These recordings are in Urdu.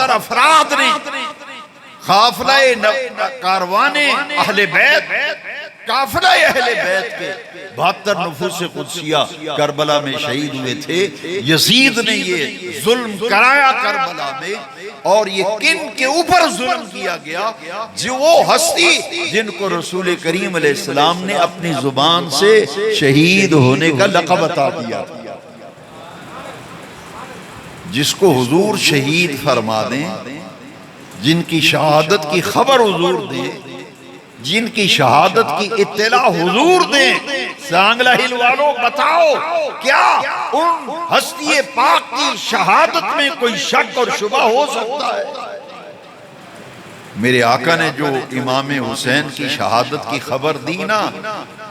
72 افراد نے قافلہ کاروان اہل بیت، قافلہ اہل بیت کے 72 نفوس قدسیہ کربلا میں شہید ہوئے تھے۔ یزید نے یہ ظلم کرایا کربلا میں، اور یہ کن کے اوپر ظلم کیا گیا؟ جو وہ ہستی جن کو رسول کریم علیہ السلام نے اپنی زبان سے شہید ہونے کا لقب عطا کیا، جس کو حضور شہید فرما دیں، جن کی شہادت کی خبر حضور دیں، جن کی شہادت کی اطلاع حضور دیں۔ سانگلہ ہل والوں بتاؤ، کیا ان ہستی پاک کی شہادت میں کوئی شک اور شبہ ہو سکتا ہے؟ میرے آقا نے جو امام حسین کی شہادت کی خبر دی نا،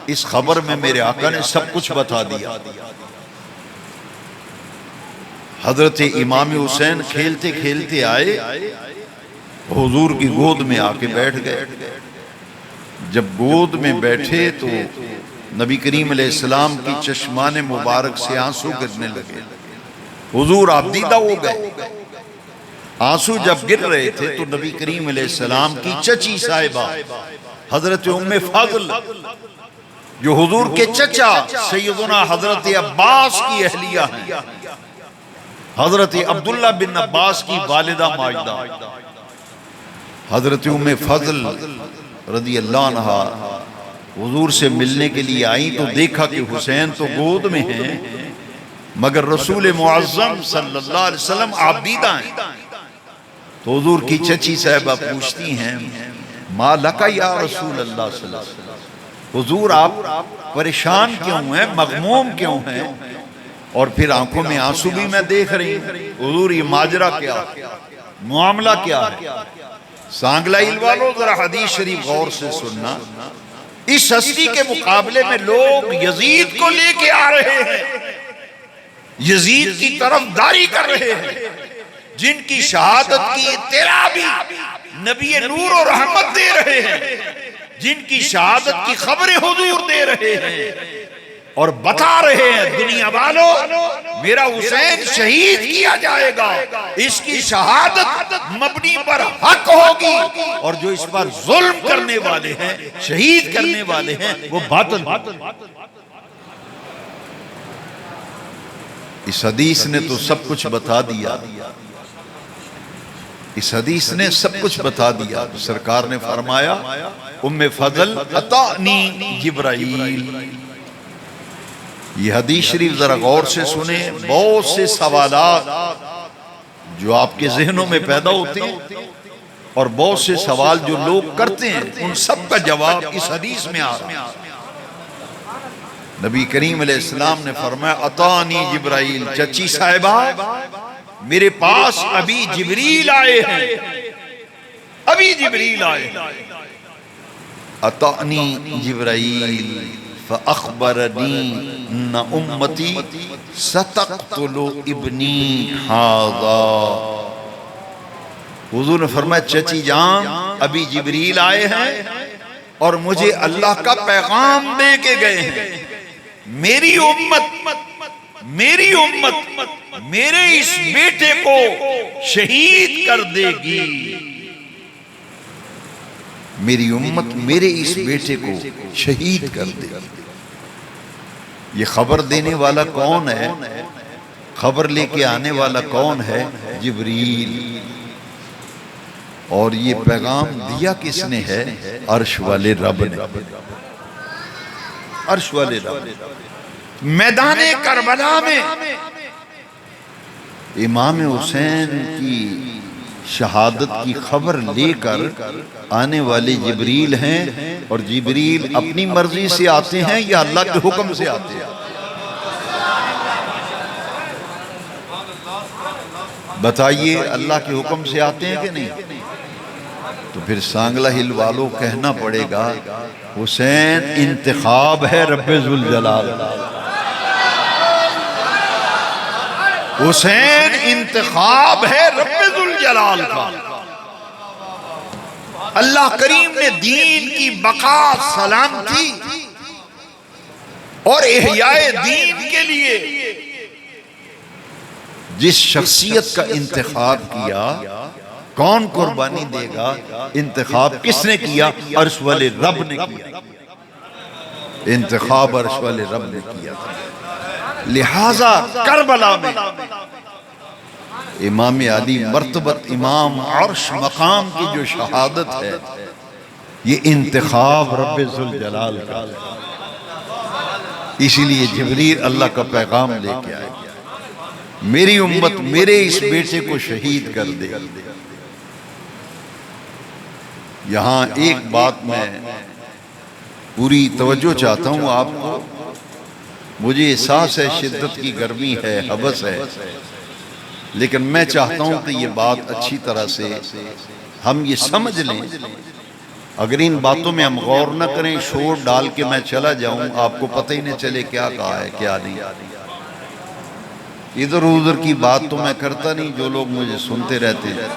اس خبر میں میرے آقا نے سب کچھ بتا دیا۔ حضرت امام حسین کھیلتے کھیلتے آئے، حضور کی گود میں آ کے بیٹھ گئے۔ جب گود میں بیٹھے تو نبی کریم علیہ السلام کی چشمان مبارک سے آنسو گرنے لگے۔ حضور آپ دیدہ ہو گئے۔ آنسو جب گر رہے تھے تو نبی کریم علیہ السلام کی چچی صاحبہ حضرت ام فضل، جو حضور کے چچا سیدنا حضرت عباس کی اہلیہ ہیں، حضرت عبداللہ بن عباس کی والدہ ماجدہ، حضرت ام فضل رضی اللہ عنہ حضور سے ملنے کے لیے آئیں تو دیکھا کہ حسین تو گود میں ہیں، مگر رسول معظم صلی اللہ علیہ وسلم عابدہ ہیں۔ تو حضور کی چچی صاحبہ پوچھتی ہیں، ما لکا یا رسول اللہ صلی اللہ علیہ وسلم، حضور آپ پریشان کیوں ہیں، مغموم کیوں ہیں؟ اور پھر آنکھوں میں آنسو بھی میں دیکھ رہی ہوں۔ حضور یہ ماجرہ کیا، معاملہ کیا ہے؟ سانگلہ ہل والوں ذرا حدیث شریف غور سے سننا۔ اس ہستی کے مقابلے میں لوگ یزید کو لے کے آ رہے ہیں، یزید کی طرف داری کر رہے ہیں، جن کی شہادت کی اطلاع بھی نبی نور و رحمت دے رہے ہیں، جن کی شہادت کی خبریں حضور دے رہے ہیں، اور بتا رہے ہیں دنیا والوں میرا حسین شہید کیا جائے گا، اس کی شہادت مبنی پر حق ہوگی، اور جو اس پر ظلم کرنے والے ہیں، شہید کرنے والے ہیں، وہ باطل۔ اس حدیث نے تو سب کچھ بتا دیا، اس حدیث نے سب کچھ بتا دیا۔ سرکار نے فرمایا، ام فضل اتانی جبرائیل۔ یہ حدیث شریف ذرا غور سے سنیں، بہت سے سوالات جو آپ کے ذہنوں میں پیدا ہوتے ہیں اور بہت سے سوال جو لوگ کرتے ہیں، ان سب کا جواب اس حدیث میں آ رہا ہے۔ نبی کریم علیہ السلام نے فرمایا، اتانی جبرائیل، چچی صاحبہ میرے پاس ابھی جبریل آئے ہیں، ابھی جبریل آئے ہیں۔ اتانی جبرائیل فأخبرنی ان امتی ستقتل ابنی ھذا۔ حضور نے فرمایا، چچی جان ابھی جبریل آئے ہیں اور مجھے اللہ کا پیغام دے کے گئے ہیں، میری امت میرے اس بیٹے کو شہید کر دے گی، میری امت میرے اس بیٹے کو شہید کر دے گی۔ یہ خبر دینے والا کون ہے؟ خبر لے کے آنے والا کون ہے؟ جبریل۔ اور یہ پیغام دیا کس نے ہے؟ عرش والے رب نے، عرش والے رب۔ میدان کربلا میں امام حسین کی شہادت کی خبر لے کر آنے والے جبریل ہیں، اور جبریل اپنی مرضی سے آتے ہیں یا اللہ کے حکم سے آتے ہیں؟ بتائیے، اللہ کے حکم سے آتے ہیں کہ نہیں؟ تو پھر سانگلہ ہل والوں کہنا پڑے گا، حسین انتخاب ہے رب ذوالجلال، حسین انتخاب ہے رب ذوالجلال کا۔ اللہ کریم نے دین کی بقا، سلامتی اور احیاء دین کے لیے جس شخصیت کا انتخاب کیا کون قربانی دے گا؟ انتخاب کس نے کیا؟ عرش والے رب نے کیا، انتخاب عرش والے رب نے کیا۔ لہذا کربلا میں امام علی مرتبت امام عرش مقام کی جو شہادت ہے، یہ انتخاب رب ذوالجلال کا، اسی لیے جبریل اللہ کا پیغام لے کے آئے، میری امت میرے اس بیٹے کو شہید کر دے۔ یہاں ایک بات میں پوری توجہ چاہتا ہوں آپ کو، مجھے احساس ہے شدت کی گرمی ہے، حبس ہے، لیکن میں چاہتا ہوں کہ یہ بات اچھی طرح سے ہم یہ سمجھ لیں۔ اگر ان باتوں میں ہم غور نہ کریں، شور ڈال کے میں چلا جاؤں، آپ کو پتہ ہی نہیں چلے کیا کہا ہے کیا نہیں۔ ادھر ادھر کی بات تو میں کرتا نہیں، جو لوگ مجھے سنتے رہتے ہیں،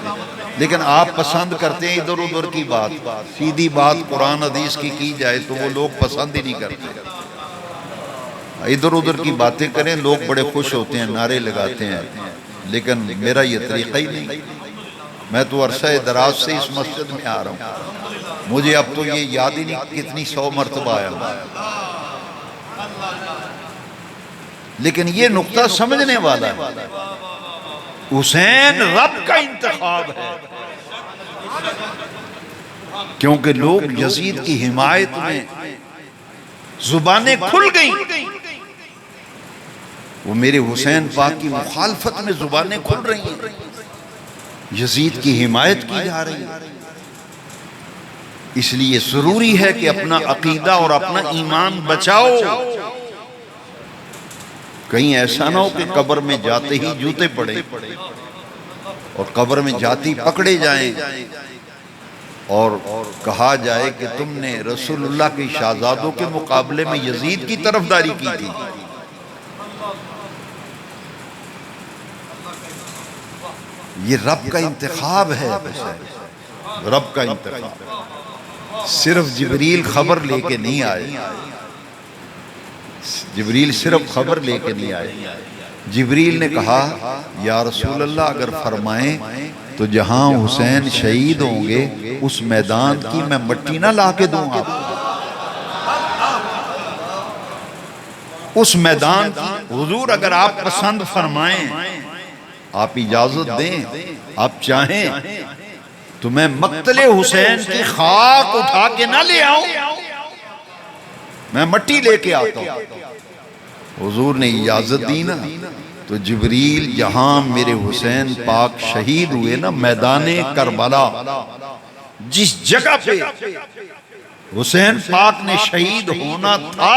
لیکن آپ پسند کرتے ہیں ادھر ادھر کی بات۔ سیدھی بات قرآن حدیث کی جائے تو وہ لوگ پسند ہی نہیں کرتے، ادھر ادھر کی باتیں کریں لوگ بڑے خوش ہوتے ہیں، نعرے لگاتے ہیں، لیکن میرا یہ طریقہ ہی نہیں۔ میں تو عرصہ دراز سے اس مسجد میں آ رہا ہوں، مجھے اب تو یہ یاد ہی نہیں کتنی 100 مرتبہ آیا ہوں، لیکن یہ نقطہ سمجھنے والا ہے، حسین رب کا انتخاب ہے، کیونکہ لوگ یزید کی حمایت میں زبانیں کھل گئیں، وہ میرے حسین پاک کی مخالفت میں زبانیں کھل رہی ہیں، یزید کی حمایت کی جا رہی ہے۔ اس لیے ضروری ہے کہ اپنا عقیدہ اور اپنا ایمان بچاؤ، کہیں ایسا نہ ہو کہ قبر میں جاتے ہی جوتے پڑے اور قبر میں جاتی پکڑے جائیں اور کہا جائے کہ تم نے رسول اللہ کے شہزادوں کے مقابلے میں یزید کی طرفداری کی تھی۔ یہ رب کا انتخاب ہے، رب کا انتخاب۔ صرف جبریل خبر لے کے نہیں آئے، جبریل صرف خبر لے کے نہیں آئے، جبریل نے کہا یا رسول اللہ اگر فرمائیں تو جہاں حسین شہید ہوں گے اس میدان کی میں مٹی نہ لا کے دوں گا، اس میدان کی حضور اگر آپ پسند فرمائیں، آپ اجازت دیں، آپ چاہیں تو میں مقتل حسین کی خاک اٹھا کے نہ لے آؤں، میں مٹی لے کے آتا ہوں۔ حضور نے اجازت دی نا، تو جبریل جہاں میرے حسین پاک شہید ہوئے نا، میدان کربلا، جس جگہ پہ حسین پاک نے شہید ہونا تھا،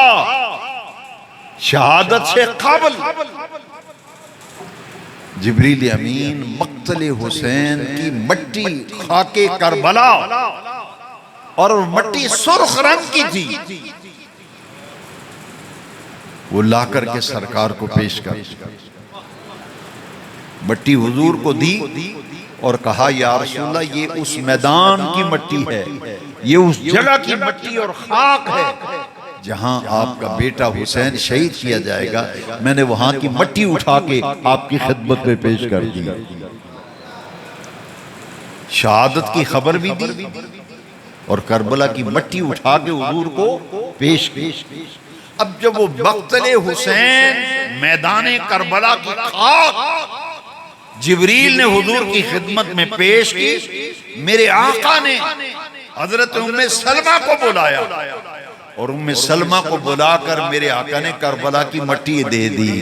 شہادت سے قبل جبریل امین مقتل حسین کی مٹی خاک کربلا، اور مٹی سرخ رنگ کی تھی، وہ لا کر کے سرکار کو پیش کر، مٹی حضور کو دی اور کہا یا رسول اللہ یہ اس میدان کی مٹی ہے، یہ اس جگہ کی مٹی اور خاک ہے جہاں آپ کا بیٹا حسین شہید کیا جائے گا، میں نے وہاں کی مٹی اٹھا کے آپ کی خدمت میں پیش کر دی، شہادت کی خبر بھی دی اور کربلا کی مٹی اٹھا کے حضور کو پیش کی۔ اب جب وہ مقتل حسین میدان کربلا کی خاک جبریل نے حضور کی خدمت میں پیش کی، میرے آقا نے حضرت ام سلمہ کو بلایا اور ام سلمہ کو بلا کر میرے آقا نے کربلا کی مٹی دے دی۔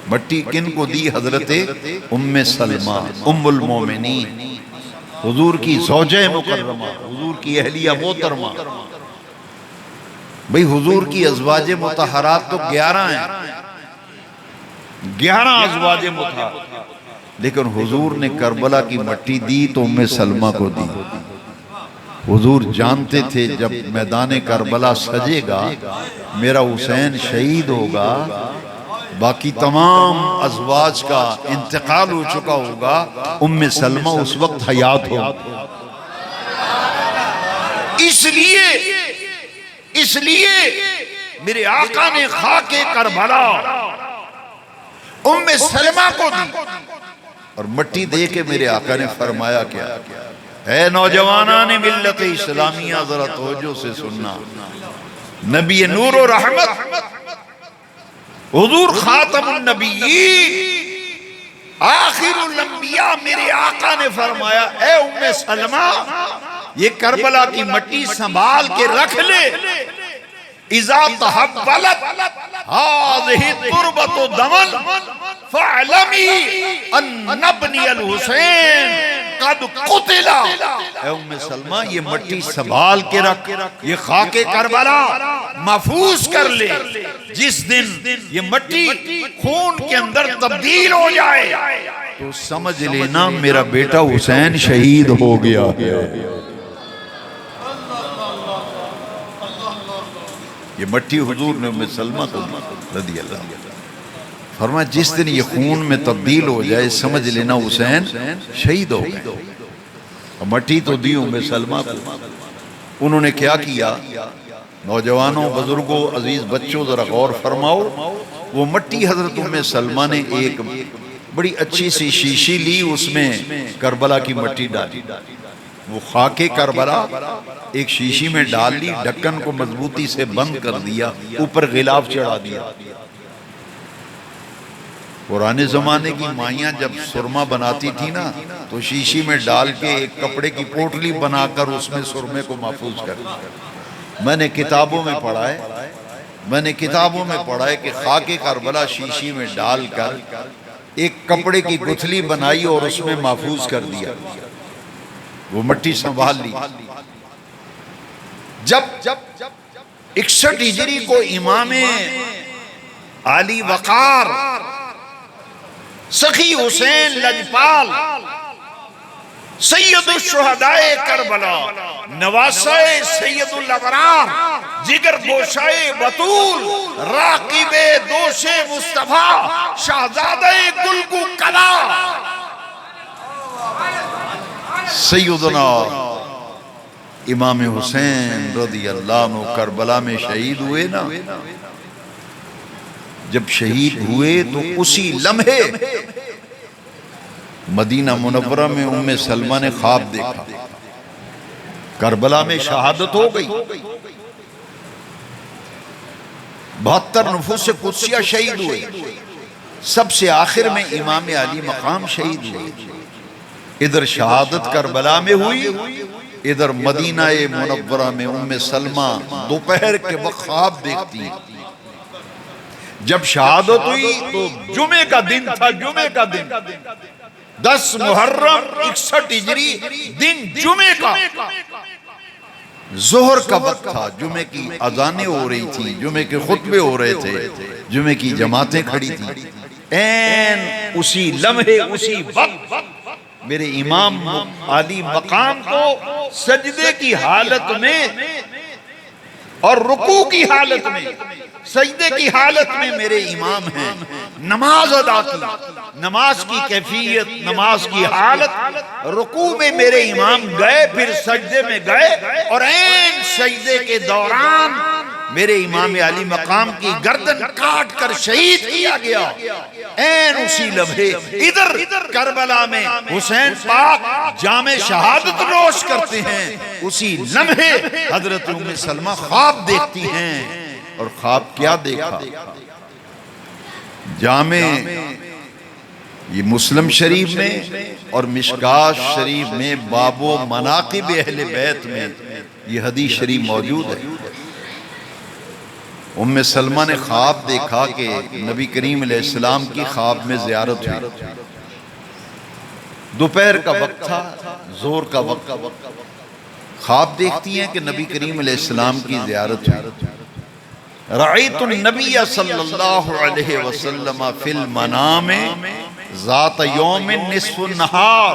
مٹی کن کو دی؟ حضرت ام سلمہ ام المومنین، حضور کی زوجہ مکرمہ، حضور کی اہلیہ محترمہ۔ بھئی حضور کی ازواج مطہرات تو 11 ہیں، 11 ازواج مطہرات، لیکن حضور نے کربلا کی مٹی دی تو ام سلمہ کو دی۔ حضور جانتے تھے جب میدان کربلا سجے گا، میرا حسین شہید ہوگا، باقی تمام ازواج کا انتقال ہو چکا ہوگا، ام سلمہ اس وقت حیات ہو۔ اس لیے میرے آقا نے خاک کربلا ام سلمہ کو دی، اور مٹی دے کے میرے آقا نے فرمایا کیا، اے نوجوانان ملت اسلامیہ ذرا توجہ سے سننا، نبی نور و رحمت حضور خاتم النبیین آخر الانبیاء میرے آقا نے فرمایا، اے ام سلمہ یہ کربلا کی مٹی سنبھال کے رکھ لے، اذا تحولت هذه التربة دما فاعلمی ان ابنی الحسین قد قتل۔ اے ام سلمہ یہ مٹی سنبھال کے رکھ، یہ خاک کربلا محفوظ کر لے، جس دن یہ مٹی خون کے اندر تبدیل ہو جائے تو سمجھ لینا میرا بیٹا حسین شہید ہو گیا ہے۔ یہ مٹی حضور نے ام سلمہ کو رضی اللہ عنہ فرمایا جس دن یہ خون میں تبدیل ہو جائے سمجھ لینا حسین شہید ہو گئے۔ اور مٹی تو دی ام سلمہ کو، انہوں نے کیا کیا، نوجوانوں، بزرگوں، عزیز بچوں ذرا غور فرماؤ، وہ مٹی حضرت ام سلمہ نے ایک بڑی اچھی سی شیشی لی، اس میں کربلا کی مٹی ڈالی، وہ خاک کربلا ایک شیشی میں ڈال لی، ڈھکن کو مضبوطی سے بند کر دیا، اوپر غلاف چڑھا دیا۔ پرانے زمانے کی مائیاں جب سرما بناتی تھی نا تو شیشی میں ڈال کے ایک کپڑے کی پوٹلی بنا کر اس میں سرمے کو محفوظ کر دیا۔ میں نے کتابوں میں پڑھا ہے کہ خاک کربلا شیشی میں ڈال کر ایک کپڑے کی گتھلی بنائی اور اس میں محفوظ کر دیا، وہ مٹی سنبھال لی۔ جب 61 ہجری کو امام علی وقار سخی حسین لجپال سید الشہداء کربلا نواسہ سید الابرار جگر گوشائے بطول راقب دوش مصطفیٰ شہزادہ گلگو کلا سیدنا امام حسین رضی اللہ عنہ کربلا میں شہید ہوئے نا، جب شہید ہوئے تو اسی لمحے مدینہ منورہ میں ام سلمہ نے خواب دیکھا، کربلا میں شہادت ہو گئی، 72 نفوس قدسیہ شہید ہوئے، سب سے آخر میں امام علی مقام شہید ہوئے۔ ادھر شہادت کربلا میں ہوئی، ادھر مدینہ منورہ میں ام سلمہ دوپہر کے وقت خواب دیکھتی۔ جب شہادت ہوئی تو جمعے کا دن تھا، 10 محرم 61 ہجری دن جمعے کا ظہر کا وقت تھا، جمعے کی اذانیں ہو رہی تھی، جمعے کے خطبے ہو رہے تھے، جمعے کی جماعتیں کھڑی تھی۔ این اسی لمحے اسی وقت میرے امام علی مقام کو سجدے کی حالت میں اور رکوع کی حالت میں، سجدے کی حالت میں میرے امام ہیں، نماز ادا کی، نماز کی کیفیت، نماز کی حالت، رکوع میں میرے امام گئے، پھر سجدے میں گئے، اور این سجدے کے دوران میرے امام علی مقام کی گردن کاٹ کر شہید کیا گیا۔ این اسی لمحے ادھر کربلا میں حسین پاک جام شہادت نوش کرتے ہیں، اسی لمحے حضرت ام سلمہ خواب دیکھتی ہیں، اور خواب کیا دیکھا؟ جامع یہ مسلم شریف میں اور مشکاۃ شریف میں باب و مناقب اہل بیت میں یہ حدیث شریف موجود ہے۔ ام سلمہ نے خواب دیکھا کہ نبی کریم علیہ السلام کی خواب میں زیارت ہوئی، دوپہر کا وقت تھا، ظہر کا وقت، خواب دیکھتی ہیں کہ نبی کریم علیہ السلام کی زیارت ہوئی۔ رأیت النبی صلی اللہ علیہ وسلم فی المنام ذات یوم نصف النہار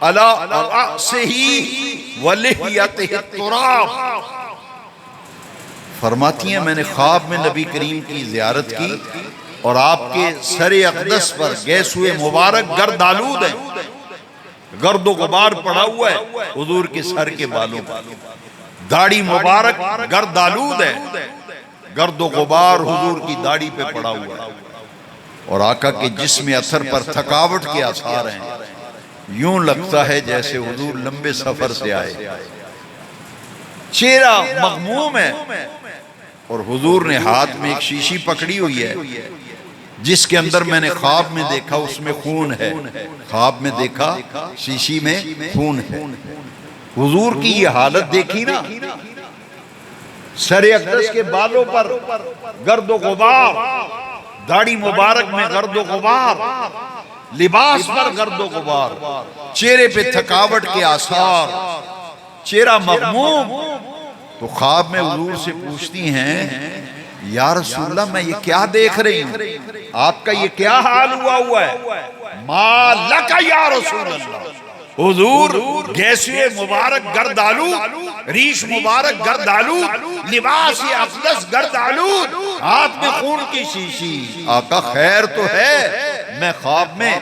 علی رأسہ ولحیتہ التراب۔ فرماتی ہیں میں نے خواب میں نبی کریم کی زیارت کی اور آپ کے سر اقدس پر گیس ہوئے مبارک گرد آلود ہیں، گرد و غبار پڑا ہوا ہے حضور کے سر کے بالوں پر، داڑھی مبارک گرد آلود ہے، گرد و غبار حضور کی داڑھی پہ پڑا ہوا ہے۔ اور آقا کے جسم اثر پر تھکاوٹ کے آثار ہیں، یوں لگتا ہے جیسے حضور لمبے سفر سے آئے، چہرہ مغموم ہے، اور حضور نے ہاتھ میں ایک شیشی پکڑی ہوئی ہے جس کے اندر میں نے خواب میں دیکھا اس میں خون ہے، خواب میں دیکھا شیشی میں خون ہے۔ حضور کی یہ حالت دیکھی نا، سر اقدس کے بالوں پر گرد و غبار، داڑھی مبارک میں گرد و غبار، لباس پر گرد و غبار، چہرے پہ تھکاوٹ کے آثار، چہرہ مغموم۔ تو خواب میں حضور سے پوچھتی ہیں یا رسول اللہ میں یہ کیا دیکھ رہی ہوں، آپ کا یہ کیا حال ہوا ہے؟ ما لکا یا رسول اللہ، حضور گیسوئے مبارک گردالو، ریش مبارک گردالو، لباس اقدس گردالو، ہاتھ میں خون کی شیشی، آقا خیر تو ہے؟ میں خواب میں،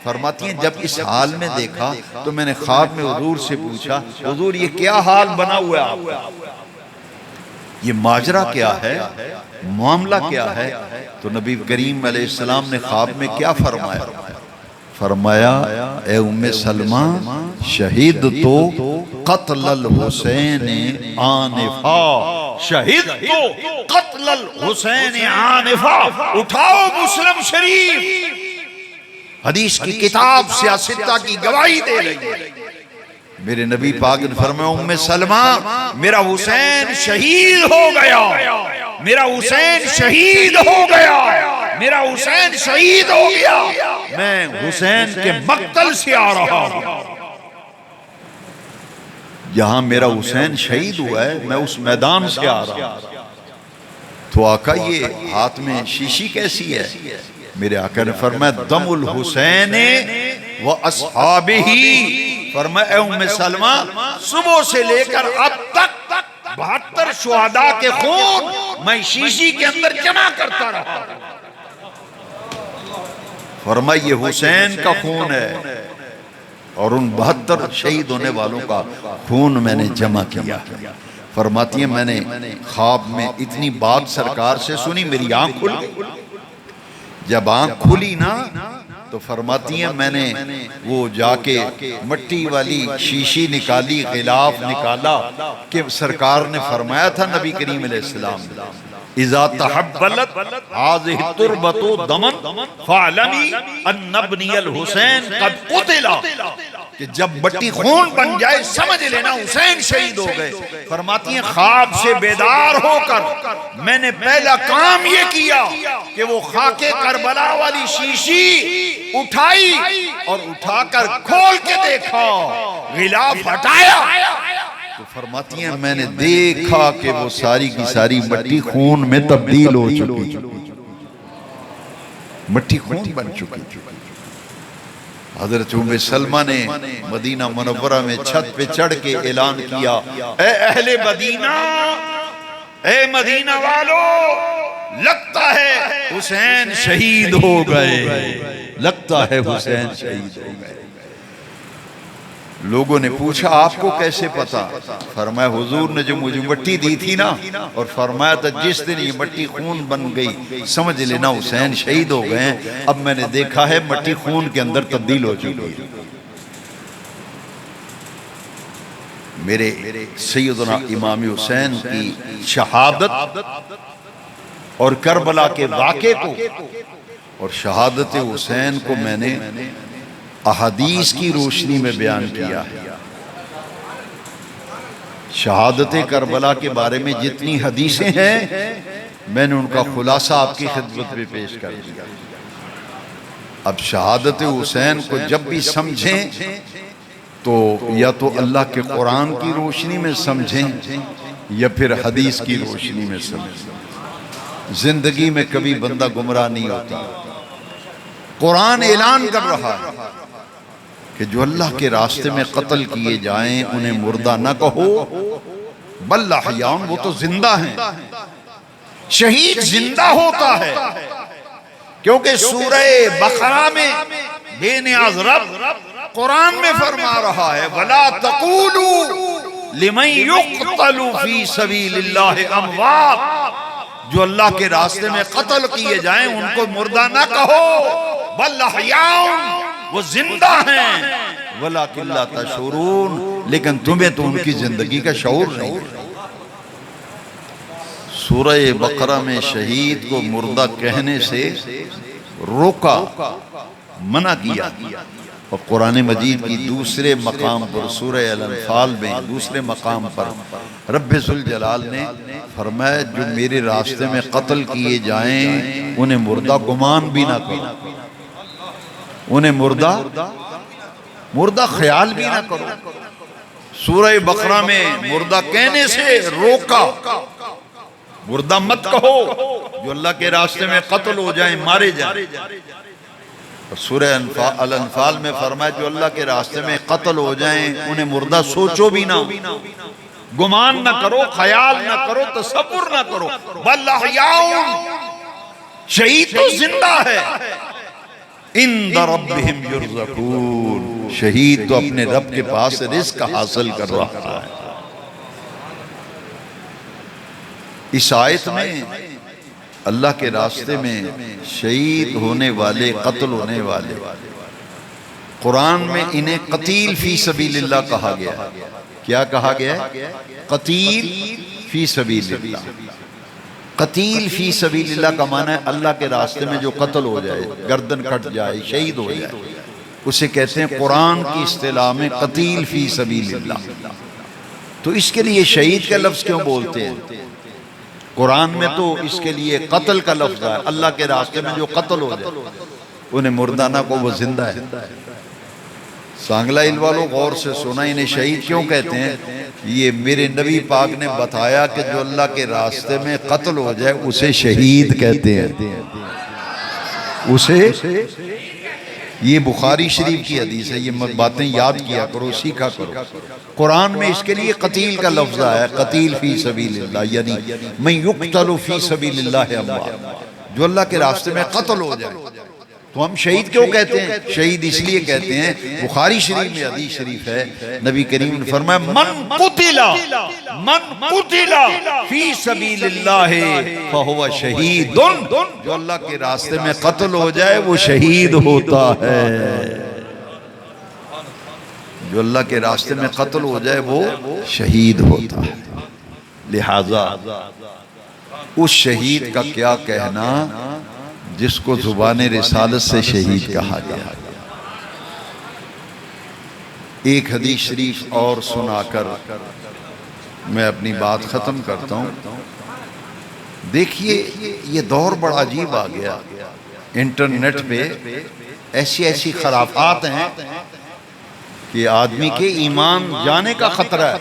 فرماتی ہیں جب اس حال میں دیکھا تو میں نے خواب میں حضور سے پوچھا حضور یہ کیا حال بنا ہوا ہے آپ کا، یہ ماجرا کیا ہے، معاملہ کیا ہے؟ تو نبی کریم علیہ السلام نے خواب میں کیا فرمایا؟ فرمایا اے ام سلمہ شہید تو قتل الحسین آنفا، شہید تو قتل الحسین آنفا، اٹھاؤ مسلم شریف، حدیث کی کتاب سیاستہ کی گواہی دے رہی ہے۔ میرے نبی پاک نے فرمایا ام سلمہ میرا حسین شہید ہو گیا، میرا حسین شہید ہو گیا، میرا حسین شہید ہو گیا، میں حسین کے مقتل سے آ رہا ہوں، جہاں میرا حسین شہید ہوا ہے میں اس میدان سے آ رہا ہوں۔ تو آقا یہ ہاتھ میں شیشی کیسی ہے؟ میرے آقا نے فرمایا دم الحسین و اصحابہ، فرمایا اے ام سلمہ صبح سے لے کر اب تک 72 شہداء کے خون میں شیشی کے اندر جمع کرتا رہا، فرمایا یہ حسین کا خون ہے اور ان 72 شہید ہونے والوں کا خون میں نے جمع کیا۔ فرماتی ہیں میں نے خواب میں اتنی بات سرکار سے سنی، میری آنکھ کھل گئی، جب آنکھ کھلی نا تو فرماتی ہیں میں نے وہ جا کے مٹی والی شیشی نکالی، غلاف نکالا کہ سرکار نے فرمایا تھا نبی کریم علیہ السلام اذا تحبلت هذه التربة دما فاعلمی ان ابنی الحسین قد قتل، کہ جب مٹی خون بن جائے سمجھ لینا حسین شہید ہو گئے۔ فرماتی ہیں خواب سے بیدار ہو کر میں نے پہلا کام یہ کیا کہ وہ خاک کربلا والی شیشی اٹھائی اور اٹھا کر کھول کے دیکھا، غلاف ہٹایا تو فرماتی ہیں میں نے دیکھا کہ وہ ساری کی ساری مٹی خون میں تبدیل ہو چکی، مٹی خون بن چکی۔ حضرت ام سلمہ نے مدینہ منورہ میں چھت پہ چڑھ کے اعلان کیا اے اہل مدینہ، اے مدینہ والو، لگتا ہے حسین شہید ہو گئے، لگتا ہے حسین شہید ہو گئے۔ لوگوں نے پوچھا آپ کو کیسے پتا؟ فرمایا حضور نے جو مجھے مٹی دی تھی نا اور فرمایا تھا جس دن یہ مٹی خون بن گئی سمجھ لینا حسین شہید ہو گئے ہیں۔ اب میں نے دیکھا ہے مٹی خون کے اندر تبدیل ہو چکی ہے۔ میرے سیدنا امام حسین کی شہادت اور کربلا کے واقعے کو اور شہادت حسین کو میں نے احادیث کی روشنی میں بیان کیا ہے۔ شہادت کربلا کے بارے میں جتنی حدیثیں ہیں میں نے ان کا خلاصہ آپ کی خدمت میں پیش کر دیا۔ اب شہادت حسین کو جب بھی سمجھیں تو یا تو اللہ کے قرآن کی روشنی میں سمجھیں یا پھر حدیث کی روشنی میں سمجھیں۔ زندگی میں کبھی بندہ گمراہ نہیں ہوتا۔ قرآن اعلان کر رہا ہے کہ جو اللہ کے راستے میں قتل کیے جائیں انہیں مردہ نہ کہو بل احیاء، وہ تو زندہ ہیں۔ شہید زندہ ہوتا ہے کیونکہ سورہ بقرہ میں بے نیاز رب قرآن میں فرما رہا ہے وَلَا تَقُولُوا لِمَنْ يُقْتَلُ فِي سَبِيلِ اللَّهِ أَمْوَاتٌ، جو اللہ کے راستے میں قتل کیے جائیں ان کو مردہ نہ کہو، بل احیاء، وہ زندہ ہیں، ولکن لا تشعرون، لیکن تمہیں تو ان کی زندگی کا شعور نہیں ہے۔ سورہ بقرہ میں شہید کو مردہ کہنے سے روکا، منع کیا، اور قرآن مجید کی دوسرے مقام پر سورہ الانفال میں دوسرے مقام پر رب ذوالجلال نے فرمایا جو میرے راستے میں قتل کیے جائیں انہیں مردہ گمان بھی نہ کرو، انہیں مردہ خیال بھی نہ کرو۔ سورہ بقرہ میں مردہ کہنے سے روکا، مردہ مت کہو جو اللہ کے راستے میں قتل ہو جائیں، مارے جائیں۔ اور سورہ الانفال میں فرمایا جو اللہ کے راستے میں قتل ہو جائیں انہیں مردہ سوچو بھی نہ، گمان نہ کرو، خیال نہ کرو، تصور نہ کرو، بل احیاء، شہید تو زندہ ہے، عند ربہم یرزقون، شہید تو اپنے رب کے پاس رزق حاصل کر رہا ہے۔ اس آیت میں اللہ کے راستے میں شہید ہونے والے، قتل ہونے والے، قرآن میں انہیں قتیل فی سبیل اللہ کہا گیا ہے۔ کیا کہا گیا ہے؟ قتیل فی سبیل اللہ۔ قتیل فی سبیل اللہ کا معنی ہے اللہ کے راستے میں جو قتل ہو جائے، گردن کٹ جائے، شہید ہو جائے، اسے کہتے ہیں قرآن کی اصطلاح میں قتیل فی سبیل اللہ۔ تو اس کے لیے شہید کا لفظ کیوں بولتے ہیں؟ قرآن میں تو اس کے لیے قتل کا لفظ ہے، اللہ کے راستے میں جو قتل ہو جائے انہیں مردہ نہ کو، وہ زندہ ہے۔ سانگلہ ہل والوں غور سے سنا، انہیں شہید کیوں کہتے ہیں؟ یہ میرے نبی پاک نے بتایا کہ جو اللہ کے راستے میں قتل ہو جائے اسے شہید کہتے ہیں، اسے، یہ بخاری شریف کی حدیث ہے، یہ باتیں یاد کیا کرو، سیکھا کرو۔ قرآن میں اس کے لیے قتیل کا لفظ ہے، قتیل فی سبیل اللہ، یعنی من یقتل فی سبیل اللہ اموات، جو اللہ کے راستے میں قتل ہو جائے۔ تو ہم شہید کیوں کہتے ہیں؟ شہید اس لیے کہتے ہیں، بخاری شریف میں حدیث شریف ہے، نبی کریم نے فرمایا من قتل فی سبیل اللہ فہو شہید، جو اللہ کے راستے میں قتل ہو جائے وہ شہید ہوتا ہے، جو اللہ کے راستے میں قتل ہو جائے وہ شہید ہوتا ہے۔ لہذا اس شہید کا کیا کہنا جس کو زبان رسالت سے شہید کہا گیا۔ ایک حدیث شریف اور سنا کر میں اپنی بات ختم کرتا ہوں۔ دیکھیے یہ دور بڑا عجیب آ گیا، انٹرنیٹ پہ ایسی خرافات ہیں کہ آدمی کے ایمان جانے کا خطرہ ہے۔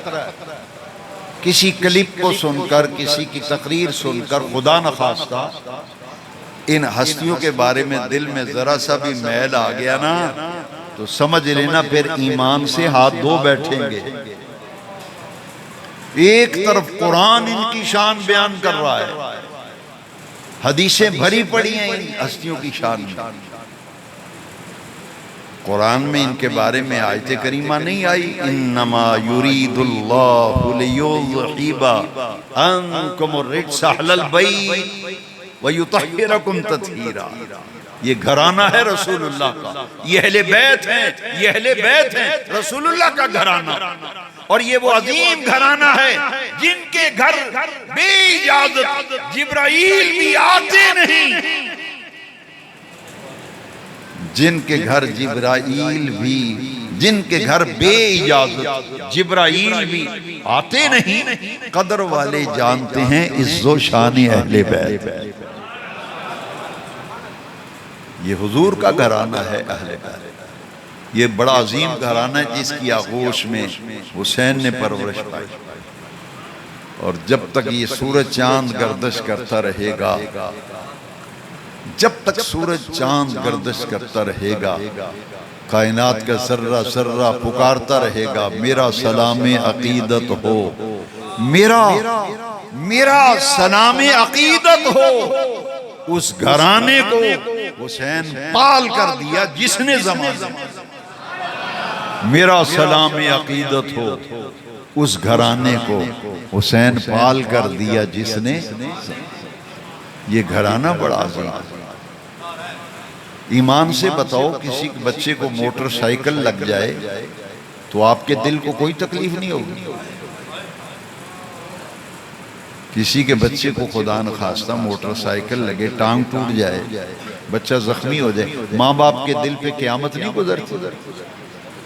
کسی کلپ کو سن کر، کسی کی تقریر سن کر خدا نخواستہ ان ہستیوں کے بارے میں دل میں ذرا سا بھی میل آ گیا نا تو سمجھ لینا پھر ایمان سے ہاتھ دھو بیٹھیں گے۔ ایک طرف قرآن ان کی شان بیان کر رہا ہے، حدیثیں بھری پڑی ہیں ان ہستیوں کی شان میں، قرآن میں ان کے بارے میں آیت کریمہ نہیں آئی انما یرید اللہ لیذہب عنکم الرجس اہل البیت وَيُطَحِّرَكُمْ تَطْهِيرًا۔ یہ گھرانہ ہے رسول اللہ کا، یہ اہل بیت ہیں، یہ اہل بیت ہیں رسول اللہ کا گھرانہ، اور یہ وہ عظیم گھرانہ ہے جن کے گھر بے اجازت جبرائیل بھی آتے نہیں، جن کے گھر جبرائیل بھی، جن کے گھر بے اجازت جبرائیل بھی آتے نہیں، قدر والے جانتے ہیں عز و شان اہل بیت۔ یہ حضور کا گھرانہ ہے اہل بیت، یہ بڑا عظیم گھرانہ ہے جس کی آغوش میں حسین نے پرورش پائی، اور جب تک یہ سورج چاند گردش کرتا رہے گا، جب تک سورج چاند گردش کرتا رہے گا، کائنات کا ذرہ ذرہ پکارتا رہے گا میرا سلام عقیدت ہو، میرا سلام عقیدت ہو۔ اس گھرانے کو حسین پال کر دیا جس نے زمانے میرا سلام عقیدت ہو، اس گھرانے کو حسین پال کر دیا جس نے، یہ گھرانہ بڑا عظیم ہے۔ ایمان سے بتاؤ، کسی بچے کو موٹر سائیکل لگ جائے تو آپ کے دل کو کوئی تکلیف نہیں ہوگی؟ کسی کے بچے کو خدا نخواستہ موٹر سائیکل لگے، ٹانگ ٹوٹ جائے، بچہ زخمی ہو جائے، ماں باپ کے دل پہ قیامت نہیں گزرتی؟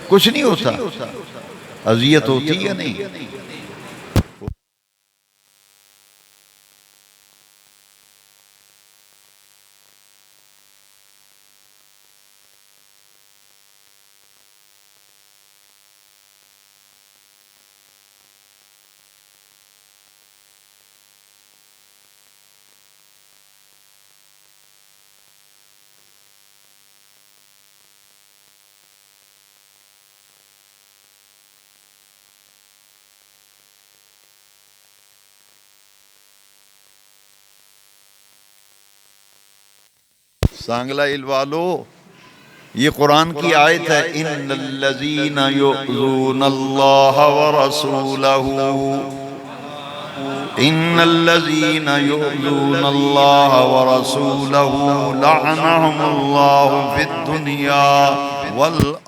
کچھ نہیں ہوتا؟ اذیت ہوتی یا نہیں؟ سانگلہ الوالو، یہ قرآن کی آیت ہے، ان الذین یؤذون اللہ ورسولہ، ان الذین یؤذون اللہ ورسولہ لعنہم اللہ فی الدنیا والآخرہ۔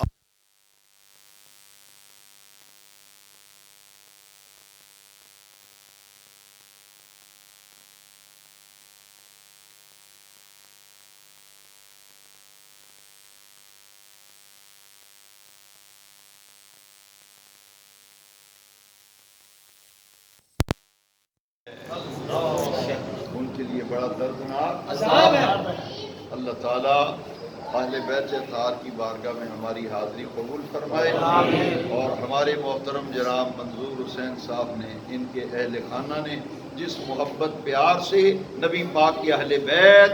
ان کے لیے بڑا دردناک عذاب ہے۔ اللہ تعالیٰ اہل بیت اطہار کی بارگاہ میں ہماری حاضری قبول فرمائے، اور ہمارے محترم جناب منظور حسین صاحب نے، ان کے اہل خانہ نے جس محبت پیار سے نبی پاک کے اہل بیت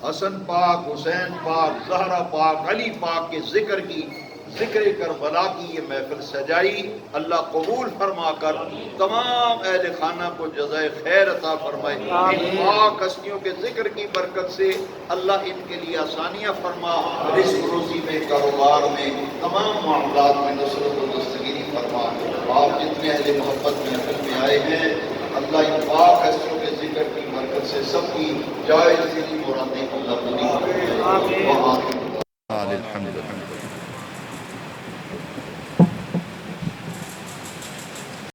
حسن پاک، حسین پاک، زہرا پاک، علی پاک کے ذکر کربلا کی یہ محفل سجائی، اللہ قبول فرما کر تمام اہل خانہ کو جزائے خیر عطا فرمائے۔ ان پاک ہستیوں کے ذکر کی برکت سے اللہ ان کے لیے آسانیاں فرما، رزق روزی میں، کاروبار میں، تمام معاملات میں نصرت و دستگیری فرما۔ آپ جتنے اہل محبت محفل میں آئے ہیں، اللہ ان پاک ہستیوں کے ذکر کی برکت سے سب کی جائز